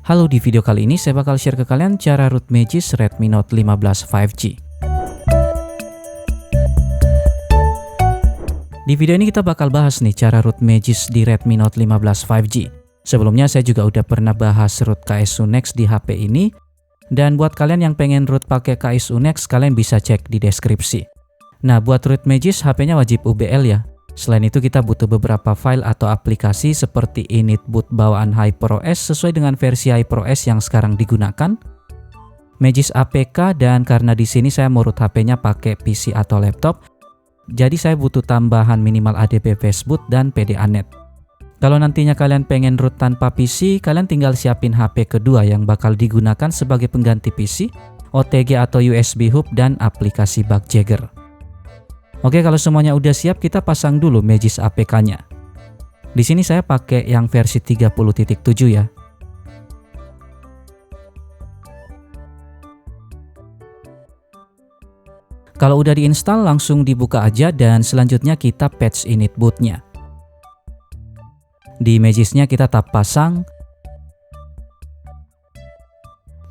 Halo, di video kali ini saya bakal share ke kalian cara root Magisk Redmi Note 15 5G. Di video ini kita bakal bahas nih cara root Magisk di Redmi Note 15 5G. Sebelumnya saya juga udah pernah bahas root KSU Next di HP ini. Dan buat kalian yang pengen root pakai KSU Next, kalian bisa cek di deskripsi. Nah, buat root Magisk HP-nya wajib UBL ya. Selain itu kita butuh beberapa file atau aplikasi seperti initboot bawaan HyperOS sesuai dengan versi HyperOS yang sekarang digunakan, Magisk APK, dan karena di sini saya mau root HP-nya pakai PC atau laptop, jadi saya butuh tambahan minimal ADB Fastboot dan PDA-Net. Kalau nantinya kalian pengen root tanpa PC, kalian tinggal siapin HP kedua yang bakal digunakan sebagai pengganti PC, OTG atau USB hub, dan aplikasi Bugjaeger. Oke, kalau semuanya udah siap, kita pasang dulu Magisk APK-nya. Di sini saya pakai yang versi 30.7 ya. Kalau udah diinstal, langsung dibuka aja dan selanjutnya kita patch initboot-nya. Di Magisk-nya kita tap pasang,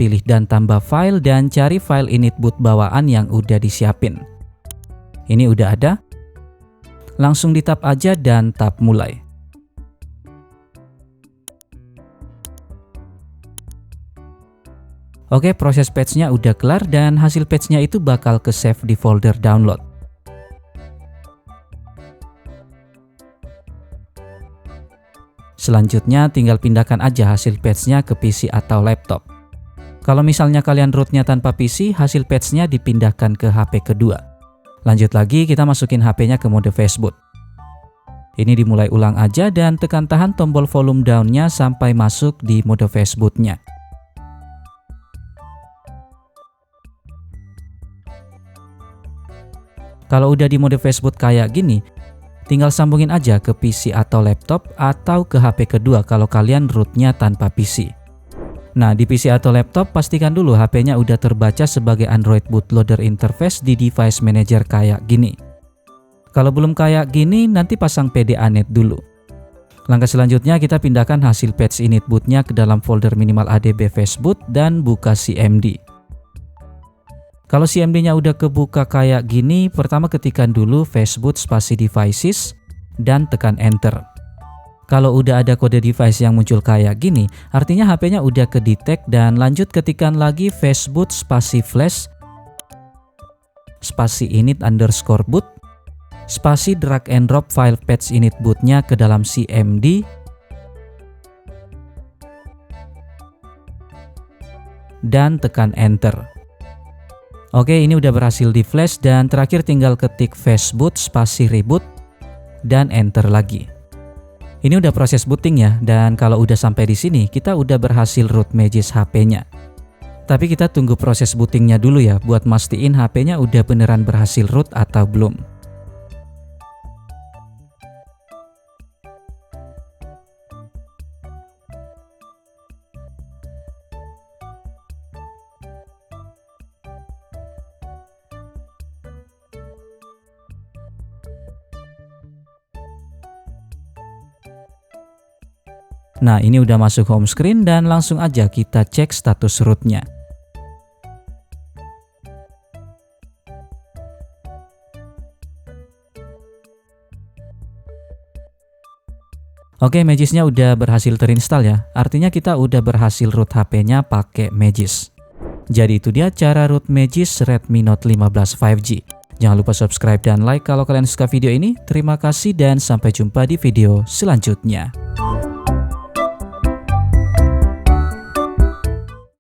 pilih dan tambah file, dan cari file initboot bawaan yang udah disiapin. Ini udah ada, langsung di tap aja dan tap mulai. Oke, proses patch-nya udah kelar dan hasil patch-nya itu bakal ke save di folder download. Selanjutnya tinggal pindahkan aja hasil patch-nya ke PC atau laptop. Kalau misalnya kalian rootnya tanpa PC, hasil patch-nya dipindahkan ke HP kedua. Lanjut lagi, kita masukin HP-nya ke mode Fastboot. Ini dimulai ulang aja dan tekan tahan tombol volume down-nya sampai masuk di mode Fastboot-nya. Kalau udah di mode Fastboot kayak gini, tinggal sambungin aja ke PC atau laptop atau ke HP kedua kalau kalian rootnya tanpa PC. Nah, di PC atau laptop pastikan dulu HP-nya udah terbaca sebagai Android bootloader interface di device manager kayak gini. Kalau belum kayak gini, nanti pasang PDA-Net dulu. Langkah selanjutnya kita pindahkan hasil patch initboot-nya ke dalam folder minimal ADB Fastboot dan buka CMD. Kalau CMD-nya udah kebuka kayak gini, pertama ketikkan dulu Fastboot spasi devices dan tekan enter. Kalau udah ada kode device yang muncul kayak gini, artinya HP-nya udah ke-detect, dan lanjut ketikkan lagi Fastboot spasi flash spasi init_boot spasi drag and drop file patch initboot-nya ke dalam CMD dan tekan enter. Oke, ini udah berhasil di flash dan terakhir tinggal ketik Fastboot spasi reboot dan enter lagi. Ini udah proses booting ya, dan kalau udah sampai di sini kita udah berhasil root Magisk HP-nya. Tapi kita tunggu proses bootingnya dulu ya buat mastiin HP-nya udah beneran berhasil root atau belum. Nah, ini udah masuk home screen dan langsung aja kita cek status rootnya. Oke, Magisk-nya udah berhasil terinstall ya. Artinya kita udah berhasil root HP-nya pakai Magisk. Jadi itu dia cara root Magisk Redmi Note 15 5G. Jangan lupa subscribe dan like kalau kalian suka video ini. Terima kasih dan sampai jumpa di video selanjutnya.